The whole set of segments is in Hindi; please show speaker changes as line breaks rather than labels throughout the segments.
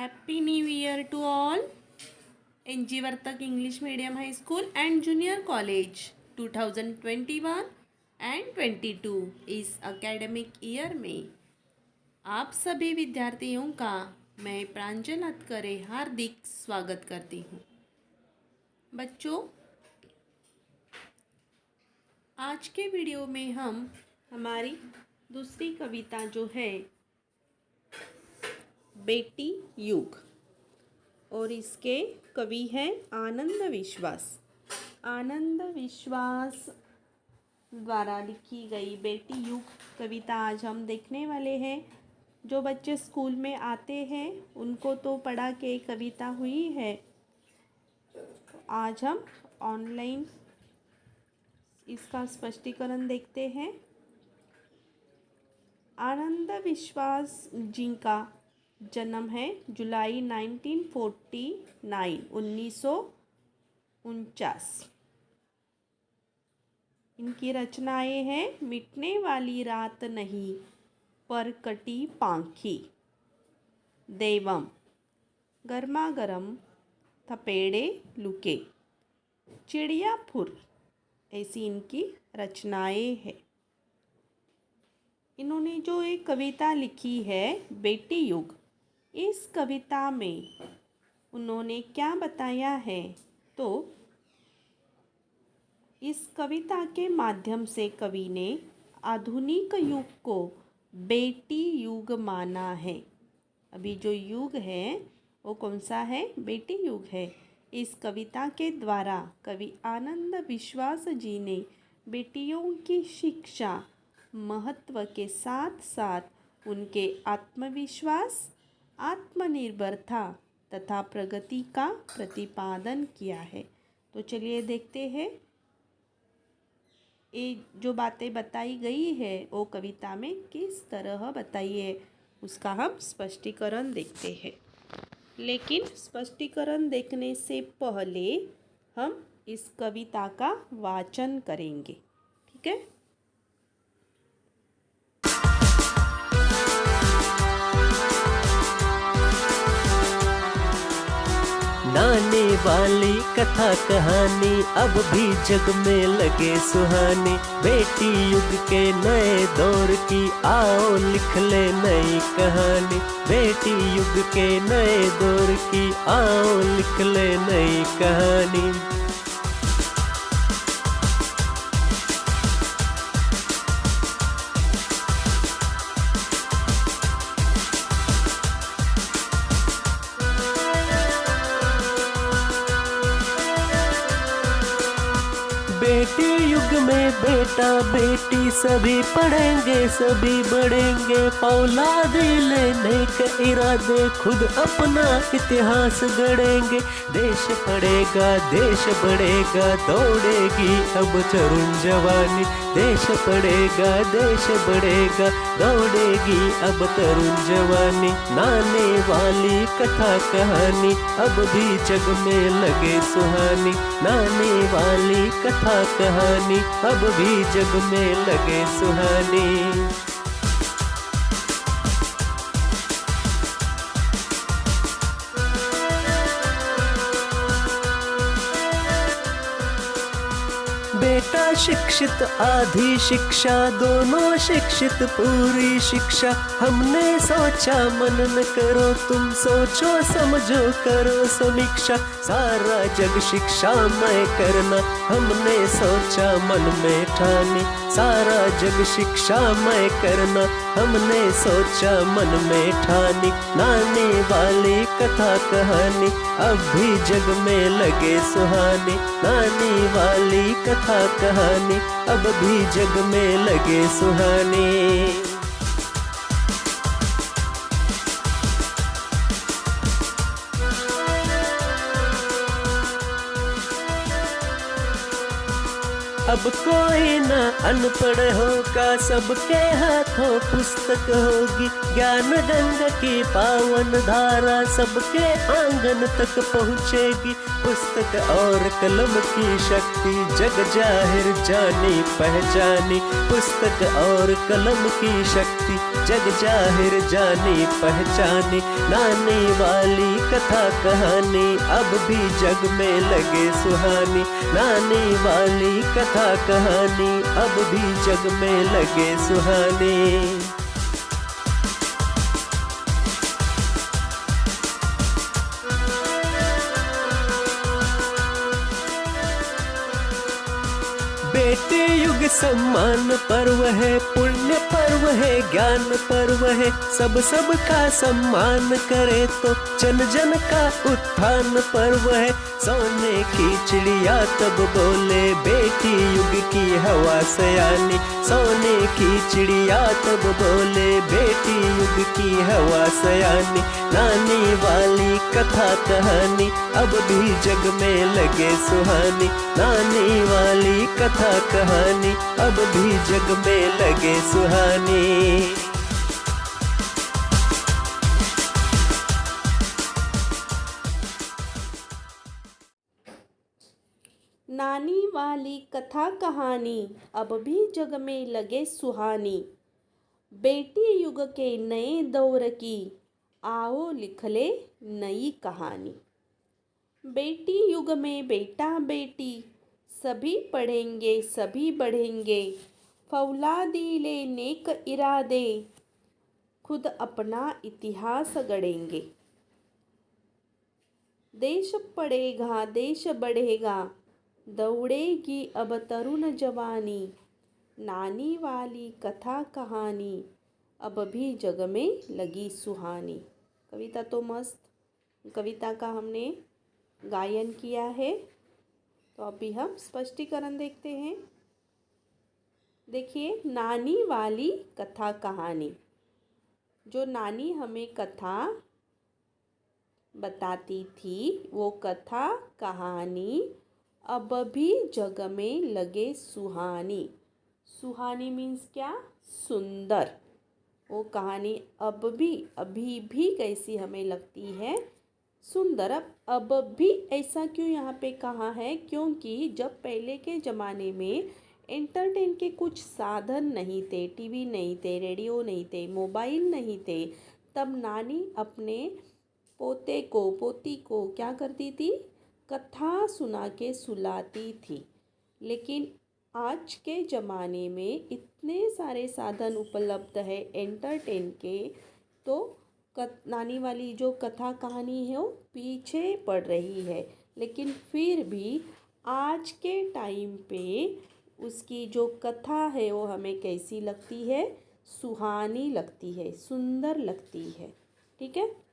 Happy New Year to all. NG Vartak English Medium High School and Junior College 2021 and 22 इस एकेडमिक ईयर में आप सभी विद्यार्थियों का मैं प्रांजल अतकरे हार्दिक स्वागत करती हूँ। बच्चों, आज के वीडियो में हम हमारी दूसरी कविता जो है बेटी युग और इसके कवि हैं आनंद विश्वास। आनंद विश्वास द्वारा लिखी गई बेटी युग कविता आज हम देखने वाले हैं। जो बच्चे स्कूल में आते हैं उनको तो पढ़ा के कविता हुई है। आज हम ऑनलाइन इसका स्पष्टीकरण देखते हैं। आनंद विश्वास जी का जन्म है जुलाई 1949। इनकी रचनाएं हैं मिटने वाली रात नहीं पर कटी पांखी, देवम, गर्मा गर्म थपेड़े लुके, चिड़िया फुर, ऐसी इनकी रचनाएं हैं। इन्होंने जो एक कविता लिखी है बेटी युग, इस कविता में उन्होंने क्या बताया है तो इस कविता के माध्यम से कवि ने आधुनिक युग को बेटी युग माना है। अभी जो युग है वो कौन सा है? बेटी युग है। इस कविता के द्वारा कवि आनंद विश्वास जी ने बेटियों की शिक्षा महत्व के साथ साथ उनके आत्मविश्वास, आत्मनिर्भरता तथा प्रगति का प्रतिपादन किया है। तो चलिए देखते हैं ये जो बातें बताई गई है वो कविता में किस तरह बताई है, उसका हम स्पष्टीकरण देखते हैं। लेकिन स्पष्टीकरण देखने से पहले हम इस कविता का वाचन करेंगे, ठीक है।
नाने वाली कथा कहानी अब भी जग में लगे सुहानी। बेटी युग के नए दौर की आओ लिख ले नई कहानी। बेटी युग के नए दौर की आओ लिख ले नई कहानी। बेटी युग में बेटा बेटी सभी पढ़ेंगे सभी बढ़ेंगे। औलाद लेने के इरादे खुद अपना इतिहास गढ़ेंगे। देश पढ़ेगा देश बढ़ेगा दौड़ेगी अब तरुण जवानी। देश पढ़ेगा देश बढ़ेगा दौड़ेगी अब तरुण जवानी। नाने वाली कथा कहानी अब भी जग में लगे सुहानी। नाने वाली कथा कहानी अब भी जग में लगे सुहानी। बेटा शिक्षित आधी शिक्षा दोनों शिक्षित पूरी शिक्षा। हमने सोचा मनन करो तुम सोचो समझो करो समीक्षा। सारा जग शिक्षा में करना हमने सोचा मन में ठानी। सारा जग शिक्षा में करना हमने सोचा मन में ठानी। नाने वाली कथा कहानी अब भी जग में लगे सुहानी। नाने वाली कथा कहानी अब भी जग में लगे सुहानी। अब कोई ना अनपढ़ होगा, सबके हाथों पुस्तक होगी। ज्ञान गंगा की पावन धारा सबके आंगन तक पहुँचेगी। पुस्तक और कलम की शक्ति जग जाहिर जानी पहचानी। पुस्तक और कलम की शक्ति जग जाहिर जानी पहचानी। नानी वाली कथा कहानी अब भी जग में लगे सुहानी। नानी वाली कथा कहानी अब भी जग में लगे सुहानी। बेटी युग सम्मान पर्व है, पुण्य पर्व है, ज्ञान पर्व है। सब का सम्मान करे तो जन जन का उत्थान पर्व है। सोने की चिड़िया तब बोले बेटी युग की हवा सयानी। सोने की चिड़िया तब बोले बेटी युग की हवा सयानी। नानी वाली कथा कहानी अब भी जग में लगे सुहानी। नानी वाली कथा कहानी अब भी जग में लगे सुहानी।
नानी वाली कथा कहानी अब भी जग में लगे सुहानी। बेटी युग के नए दौर की आओ लिख ले नई कहानी। बेटी युग में बेटा बेटी सभी पढ़ेंगे सभी बढ़ेंगे। फौलादी ले नेक इरादे खुद अपना इतिहास गढ़ेंगे। देश पढ़ेगा देश बढ़ेगा दौड़ेगी अब तरुण जवानी। नानी वाली कथा कहानी अब भी जग में लगी सुहानी। कविता तो मस्त, कविता का हमने गायन किया है। तो अभी हम स्पष्टीकरण देखते हैं। देखिए, नानी वाली कथा कहानी, जो नानी हमें कथा बताती थी वो कथा कहानी अब भी जग में लगे सुहानी। सुहानी मीन्स क्या? सुंदर। वो कहानी अभी भी कैसी हमें लगती है? सुंदर। अब भी ऐसा क्यों यहाँ पे कहा है? क्योंकि जब पहले के ज़माने में एंटरटेन के कुछ साधन नहीं थे, टीवी नहीं थे, रेडियो नहीं थे, मोबाइल नहीं थे, तब नानी अपने पोते को पोती को क्या करती थी? कथा सुना के सुलाती थी। लेकिन आज के ज़माने में इतने सारे साधन उपलब्ध है एंटरटेन के, तो नानी वाली जो कथा कहानी है वो पीछे पड़ रही है। लेकिन फिर भी आज के टाइम पे उसकी जो कथा है वो हमें कैसी लगती है? सुहानी लगती है, सुंदर लगती है। ठीक है।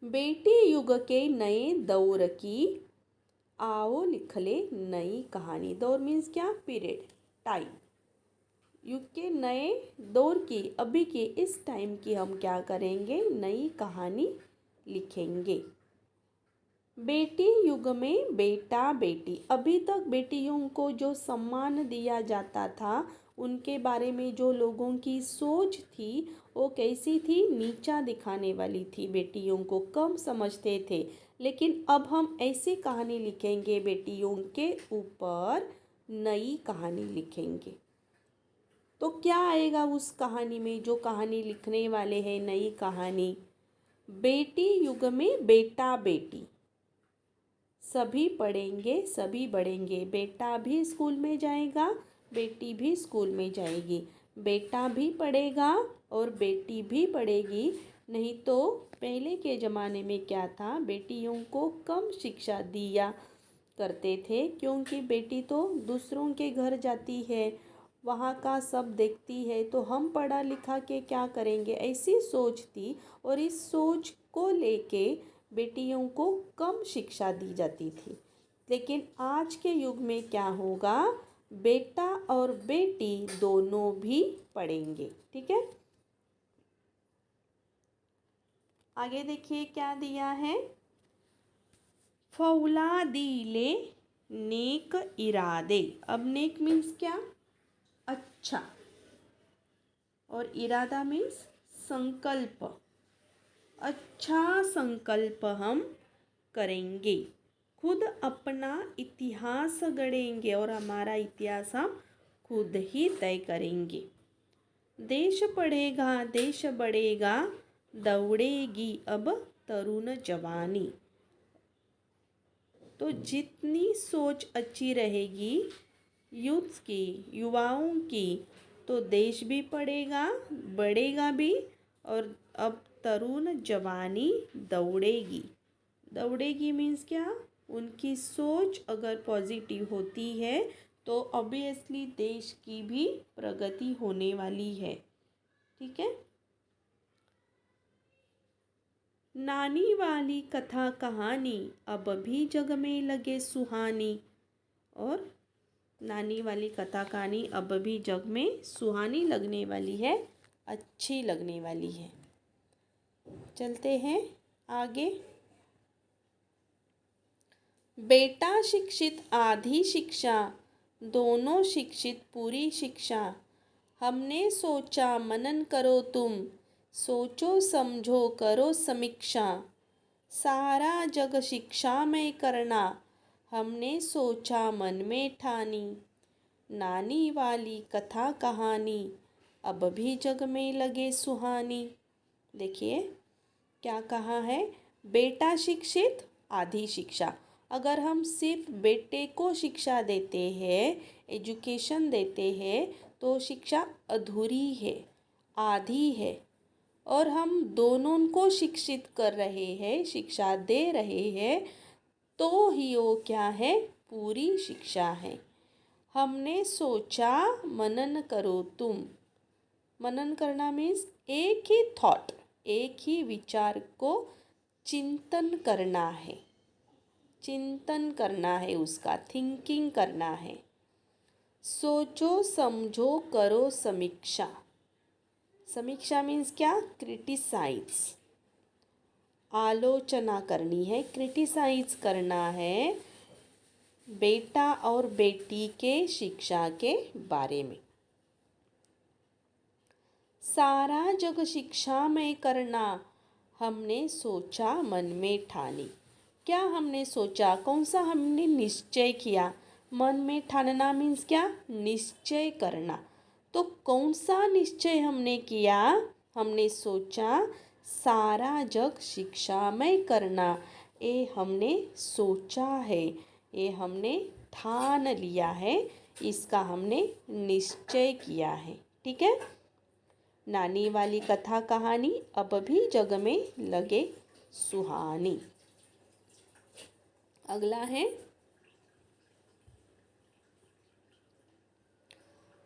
बेटी युग के नए दौर की आओ लिख ले नई कहानी। दौर मीन्स क्या? Period, time. युग के नए दौर की, अभी की इस टाइम की हम क्या करेंगे? नई कहानी लिखेंगे। बेटी युग में बेटा बेटी, अभी तक बेटियों को जो सम्मान दिया जाता था उनके बारे में जो लोगों की सोच थी वो कैसी थी? नीचा दिखाने वाली थी, बेटियों को कम समझते थे। लेकिन अब हम ऐसी कहानी लिखेंगे, बेटियों के ऊपर नई कहानी लिखेंगे। तो क्या आएगा उस कहानी में? जो कहानी लिखने वाले हैं नई कहानी, बेटी युग में बेटा बेटी सभी पढ़ेंगे सभी बढ़ेंगे। बेटा भी स्कूल में जाएगा, बेटी भी स्कूल में जाएगी। बेटा भी पढ़ेगा और बेटी भी पढ़ेगी। नहीं तो पहले के ज़माने में क्या था? बेटियों को कम शिक्षा दिया करते थे, क्योंकि बेटी तो दूसरों के घर जाती है, वहाँ का सब देखती है, तो हम पढ़ा लिखा के क्या करेंगे? ऐसी सोच थी। और इस सोच को लेके बेटियों को कम शिक्षा दी जाती थी। लेकिन आज के युग में क्या होगा? बेटा और बेटी दोनों भी पढ़ेंगे। ठीक है। आगे देखिए क्या दिया है? फौलादी ले नेक इरादे। अब नेक मीन्स क्या? अच्छा। और इरादा मीन्स संकल्प। अच्छा संकल्प हम करेंगे, खुद अपना इतिहास गढ़ेंगे और हमारा इतिहास हम खुद ही तय करेंगे। देश बढ़ेगा, दौड़ेगी अब तरुण जवानी। तो जितनी सोच अच्छी रहेगी यूथ्स की, युवाओं की, तो देश भी बढ़ेगा भी। और अब तरुण जवानी दौड़ेगी। दौड़ेगी मीन्स क्या? उनकी सोच अगर पॉजिटिव होती है तो ऑब्वियसली देश की भी प्रगति होने वाली है। ठीक है। नानी वाली कथा कहानी अब भी जग में लगे सुहानी। और नानी वाली कथा कहानी अब भी जग में सुहानी लगने वाली है, अच्छी लगने वाली है। चलते हैं आगे। बेटा शिक्षित आधी शिक्षा, दोनों शिक्षित पूरी शिक्षा। हमने सोचा मनन करो तुम, सोचो समझो करो समीक्षा। सारा जग शिक्षा में करना, हमने सोचा मन में ठानी। नानी वाली कथा कहानी अब भी जग में लगे सुहानी। देखिए क्या कहा है? बेटा शिक्षित आधी शिक्षा। अगर हम सिर्फ बेटे को शिक्षा देते हैं, एजुकेशन देते हैं, तो शिक्षा अधूरी है, आधी है। और हम दोनों को शिक्षित कर रहे हैं, शिक्षा दे रहे हैं, तो ही वो क्या है? पूरी शिक्षा है। हमने सोचा मनन करो तुम। मनन करना मीन्स एक ही थॉट, एक ही विचार को चिंतन करना है। चिंतन करना है, उसका थिंकिंग करना है। सोचो समझो करो समीक्षा। समीक्षा मीन्स क्या? क्रिटिसाइज, आलोचना करनी है, क्रिटिसाइज करना है बेटा और बेटी के शिक्षा के बारे में। सारा जग शिक्षा में करना, हमने सोचा मन में ठानी। क्या हमने सोचा? कौन सा हमने निश्चय किया? मन में ठानना मीन्स क्या? निश्चय करना। तो कौन सा निश्चय हमने किया? हमने सोचा सारा जग शिक्षा में करना। ये हमने सोचा है, ये हमने ठान लिया है, इसका हमने निश्चय किया है। ठीक है। नानी वाली कथा कहानी अब भी जग में लगे सुहानी। अगला है,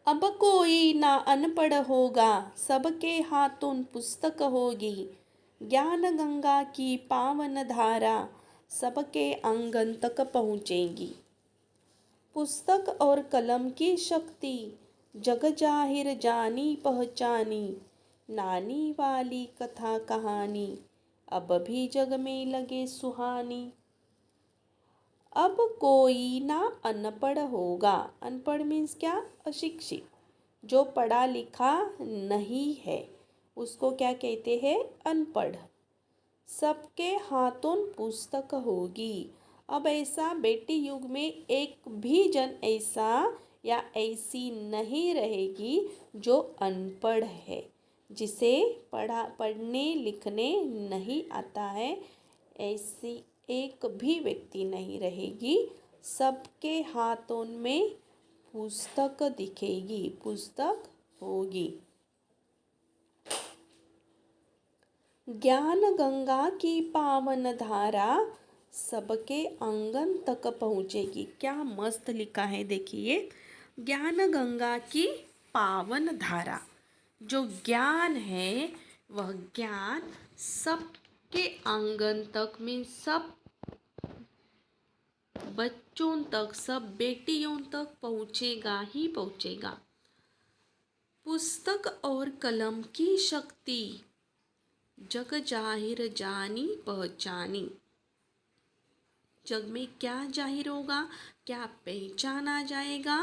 अब कोई ना अनपढ़ होगा, सबके हाथों पुस्तक होगी। ज्ञान गंगा की पावन धारा, सबके आंगन तक पहुँचेगी। पुस्तक और कलम की शक्ति, जग जाहिर जानी पहचानी। नानी वाली कथा कहानी अब भी जग में लगे सुहानी। अब कोई ना अनपढ़ होगा। अनपढ़ मीन्स क्या? अशिक्षित, जो पढ़ा लिखा नहीं है, उसको क्या कहते हैं? अनपढ़। सबके हाथों पुस्तक होगी। अब ऐसा बेटी युग में एक भी जन ऐसा या ऐसी नहीं रहेगी जो अनपढ़ है, जिसे पढ़ने लिखने नहीं आता है। ऐसी एक भी व्यक्ति नहीं रहेगी। सबके हाथों में पुस्तक दिखेगी, पुस्तक होगी। ज्ञान गंगा की पावन धारा, सबके आंगन तक पहुँचेगी। क्या मस्त लिखा है देखिए। ज्ञान गंगा की पावन धारा, जो ज्ञान है वह ज्ञान सबके आंगन तक मीन्स सब बच्चों तक, सब बेटियों तक पहुँचेगा ही पहुँचेगा। पुस्तक और कलम की शक्ति, जग जाहिर जानी पहचानी। जग में क्या जाहिर होगा, क्या पहचाना जाएगा?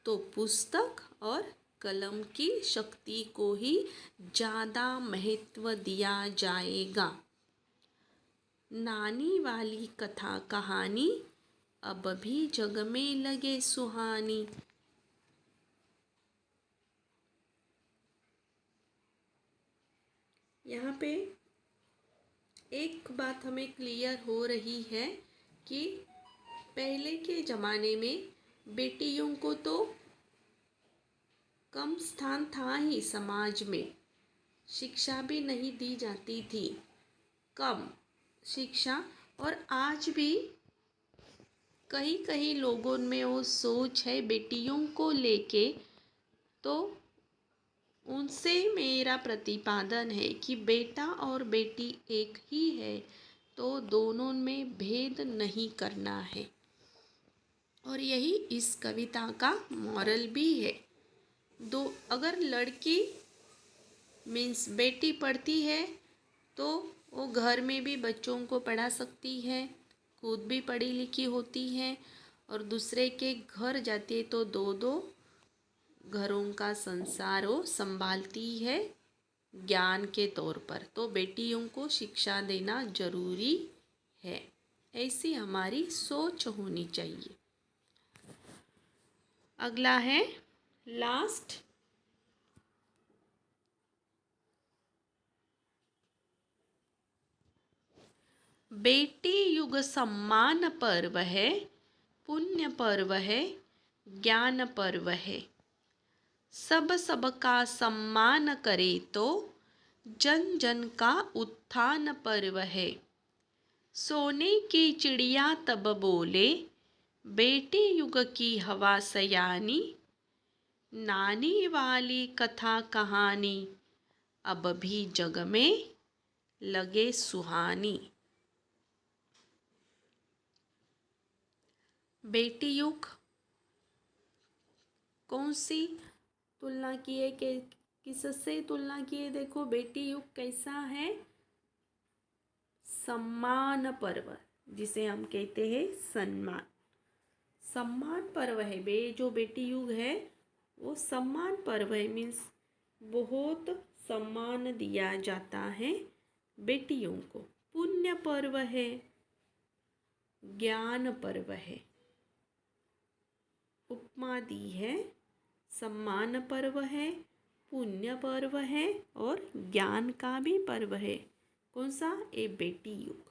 तो पुस्तक और कलम की शक्ति को ही ज़्यादा महत्व दिया जाएगा। नानी वाली कथा कहानी अब भी जग में लगे सुहानी। यहाँ पे एक बात हमें क्लियर हो रही है कि पहले के ज़माने में बेटियों को तो कम स्थान था ही समाज में, शिक्षा भी नहीं दी जाती थी, कम शिक्षा। और आज भी कई कई लोगों में वो सोच है बेटियों को लेके, तो उनसे मेरा प्रतिपादन है कि बेटा और बेटी एक ही है, तो दोनों में भेद नहीं करना है। और यही इस कविता का मॉरल भी है। अगर लड़की मीन्स बेटी पढ़ती है तो वो घर में भी बच्चों को पढ़ा सकती है, खुद भी पढ़ी लिखी होती है, और दूसरे के घर जाती है तो दो दो घरों का संसार वो संभालती है ज्ञान के तौर पर। तो बेटियों को शिक्षा देना जरूरी है, ऐसी हमारी सोच होनी चाहिए। अगला है लास्ट, बेटी युग सम्मान पर्व है, पुण्य पर्व है, ज्ञान पर्व है। सब सबका सम्मान करे तो जन जन का उत्थान पर्व है। सोने की चिड़िया तब बोले, बेटी युग की हवा सयानी। नानी वाली कथा कहानी अब भी जग में लगे सुहानी। बेटी युग कौन सी तुलना की है, किससे तुलना की है? देखो बेटी युग कैसा है, सम्मान पर्व, जिसे हम कहते हैं सम्मान पर्व है। जो बेटी युग है वो सम्मान पर्व है, मीन्स बहुत सम्मान दिया जाता है बेटियों को। पुण्य पर्व है, ज्ञान पर्व है। उपमा दी है, सम्मान पर्व है, पुण्य पर्व है और ज्ञान का भी पर्व है। कौन सा? ए बेटी युग।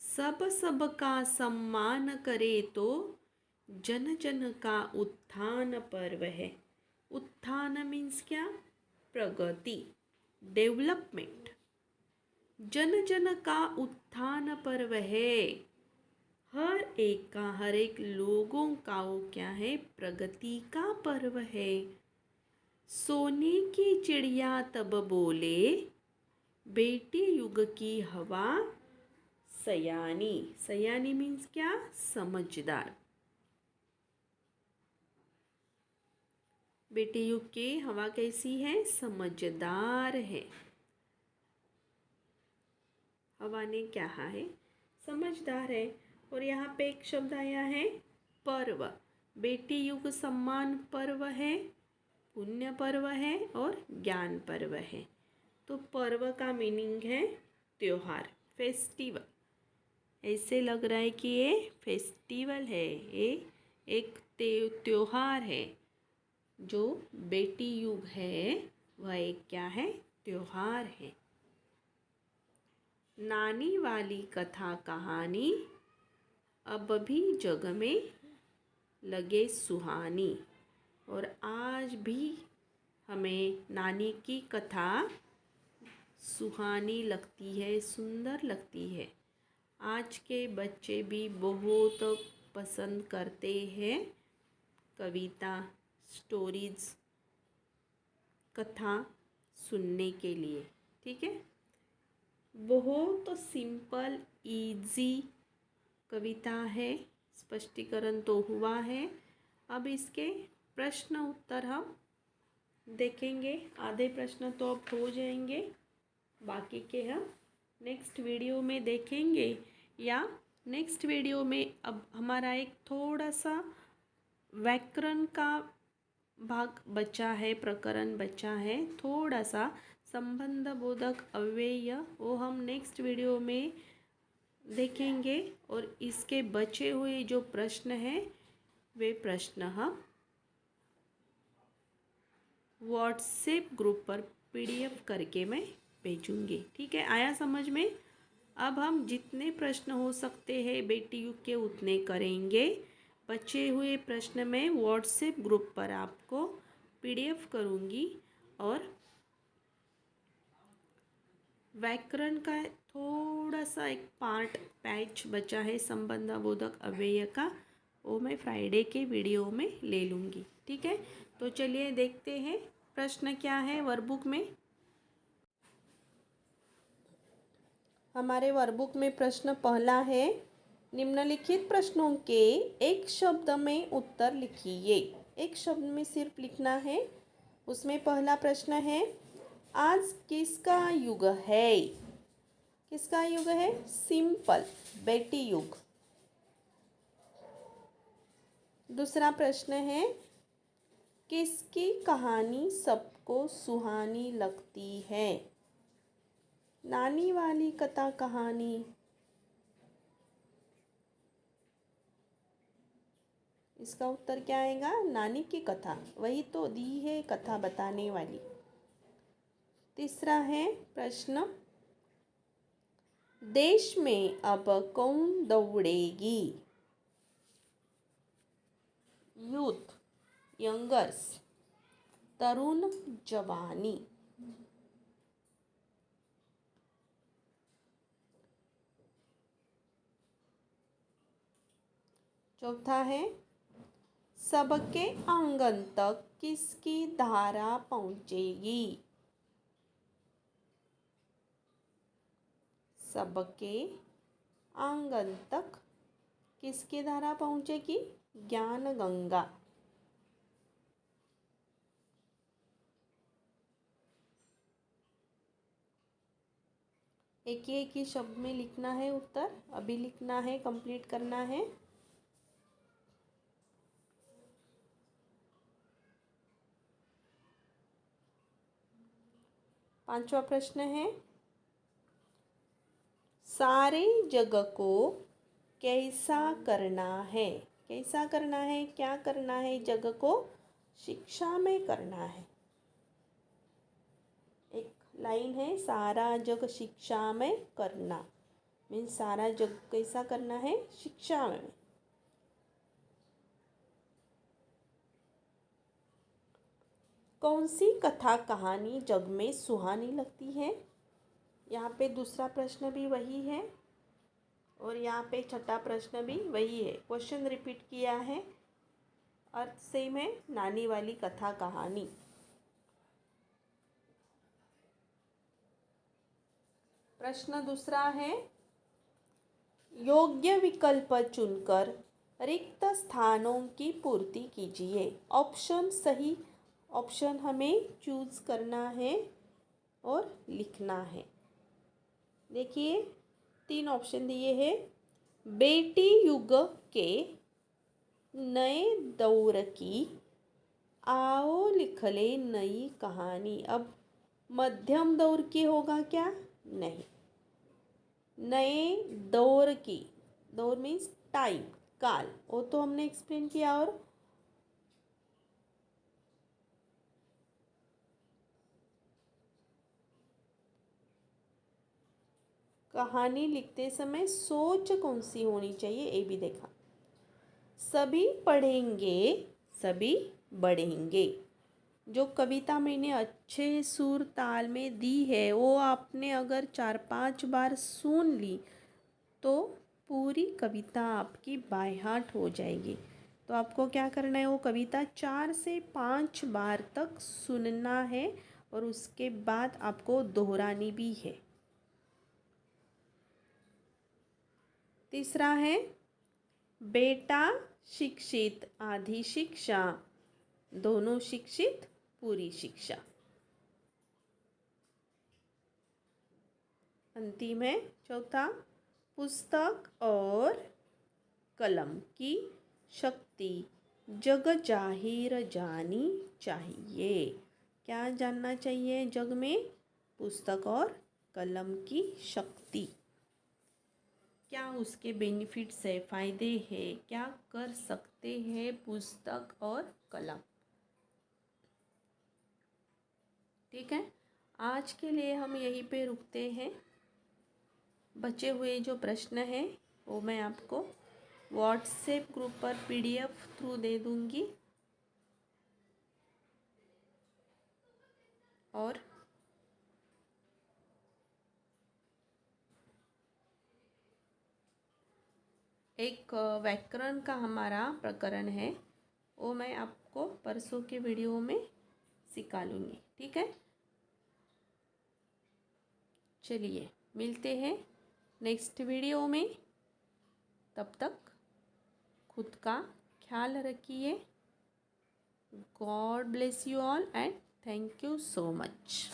सब सबका सम्मान करे तो जन जन का उत्थान पर्व है। उत्थान मीन्स क्या? प्रगति, डेवलपमेंट। जन जन का उत्थान पर्व है, हर एक लोगों का वो क्या है? प्रगति का पर्व है। सोने की चिड़िया तब बोले, बेटी युग की हवा सयानी। सयानी मीन्स क्या? समझदार। बेटी युग की हवा कैसी है? समझदार है। हवा ने क्या है? समझदार है। और यहाँ पे एक शब्द आया है पर्व। बेटी युग सम्मान पर्व है, पुण्य पर्व है और ज्ञान पर्व है। तो पर्व का मीनिंग है त्योहार, फेस्टिवल। ऐसे लग रहा है कि ये फेस्टिवल है, ये एक त्योहार है। जो बेटी युग है वह एक क्या है? त्योहार है। नानी वाली कथा कहानी अब भी जग में लगे सुहानी। और आज भी हमें नानी की कथा सुहानी लगती है, सुंदर लगती है। आज के बच्चे भी बहुत पसंद करते हैं कविता, स्टोरीज, कथा सुनने के लिए। ठीक है, बहुत सिंपल इजी कविता है। स्पष्टीकरण तो हुआ है। अब इसके प्रश्न उत्तर हम देखेंगे। आधे प्रश्न तो अब हो जाएंगे, बाकी के हम नेक्स्ट वीडियो में देखेंगे या नेक्स्ट वीडियो में अब हमारा एक थोड़ा सा व्याकरण का भाग बचा है, प्रकरण बचा है थोड़ा सा, संबंध बोधक अव्यय, वो हम नेक्स्ट वीडियो में देखेंगे। और इसके बचे हुए जो प्रश्न हैं वे प्रश्न हम व्हाट्सएप ग्रुप पर पीडीएफ करके मैं भेजूंगी। ठीक है, आया समझ में? अब हम जितने प्रश्न हो सकते हैं बेटी युग के उतने करेंगे। बचे हुए प्रश्न मैं व्हाट्सएप ग्रुप पर आपको पीडीएफ करूंगी। और व्याकरण का थोड़ा सा एक पार्ट पैच बचा है संबंध बोधक अव्यय का, वो मैं फ्राइडे के वीडियो में ले लूँगी। ठीक है, तो चलिए देखते हैं प्रश्न क्या है वर्कबुक में। हमारे वर्कबुक में प्रश्न पहला है, निम्नलिखित प्रश्नों के एक शब्द में उत्तर लिखिए। एक शब्द में सिर्फ लिखना है। उसमें पहला प्रश्न है, आज किसका युग है? किसका युग है? सिंपल, बेटी युग। दूसरा प्रश्न है, किसकी कहानी सबको सुहानी लगती है? नानी वाली कथा कहानी। इसका उत्तर क्या आएगा? नानी की कथा, वही तो दी है कथा बताने वाली। तीसरा है प्रश्न, देश में अब कौन दौड़ेगी? यूथ, यंगर्स, तरुण जवानी। चौथा है, सबके आंगन तक किसकी धारा पहुंचेगी? सबके आंगन तक किसकी धारा पहुंचेगी? ज्ञान गंगा। एक ही शब्द में लिखना है उत्तर, अभी लिखना है, कंप्लीट करना है। पांचवा प्रश्न है, सारे जग को कैसा करना है? कैसा करना है? क्या करना है? जग को शिक्षा में करना है। एक लाइन है, सारा जग शिक्षा में करना, मीन्स सारा जग कैसा करना है? शिक्षा में। कौन सी कथा कहानी जग में सुहानी लगती है? यहाँ पे दूसरा प्रश्न भी वही है और यहाँ पे छठा प्रश्न भी वही है। क्वेश्चन रिपीट किया है, अर्थ सेम है, नानी वाली कथा कहानी। प्रश्न दूसरा है, योग्य विकल्प चुनकर रिक्त स्थानों की पूर्ति कीजिए। ऑप्शन सही ऑप्शन हमें चूज करना है और लिखना है। देखिए 3 ऑप्शन दिए हैं। बेटी युग के नए दौर की आओ लिख ले नई कहानी। अब मध्यम दौर की होगा क्या? नहीं, नए दौर की, दौर मीन्स टाइम, काल, वो तो हमने एक्सप्लेन किया। और कहानी लिखते समय सोच कौन सी होनी चाहिए ये भी देखा। सभी पढ़ेंगे सभी बढ़ेंगे, जो कविता मैंने अच्छे सुर ताल में दी है वो आपने अगर 4-5 बार सुन ली तो पूरी कविता आपकी बाय हार्ट हो जाएगी। तो आपको क्या करना है, वो कविता 4 से 5 बार तक सुनना है और उसके बाद आपको दोहरानी भी है। तीसरा है, बेटा शिक्षित आधी शिक्षा, दोनों शिक्षित पूरी शिक्षा। अंतिम है चौथा, पुस्तक और कलम की शक्ति जग जाहिर जानी चाहिए। क्या जानना चाहिए जग में? पुस्तक और कलम की शक्ति। क्या उसके बेनिफिट्स है, फ़ायदे हैं, क्या कर सकते हैं पुस्तक और कलम। ठीक है, आज के लिए हम यहीं पे रुकते हैं। बचे हुए जो प्रश्न हैं वो मैं आपको व्हाट्सएप ग्रुप पर PDF थ्रू दे दूँगी। और एक व्याकरण का हमारा प्रकरण है, वो मैं आपको परसों के वीडियो में सिखा लूँगी। ठीक है, चलिए मिलते हैं नेक्स्ट वीडियो में। तब तक खुद का ख्याल रखिए। God bless you all and thank you so much.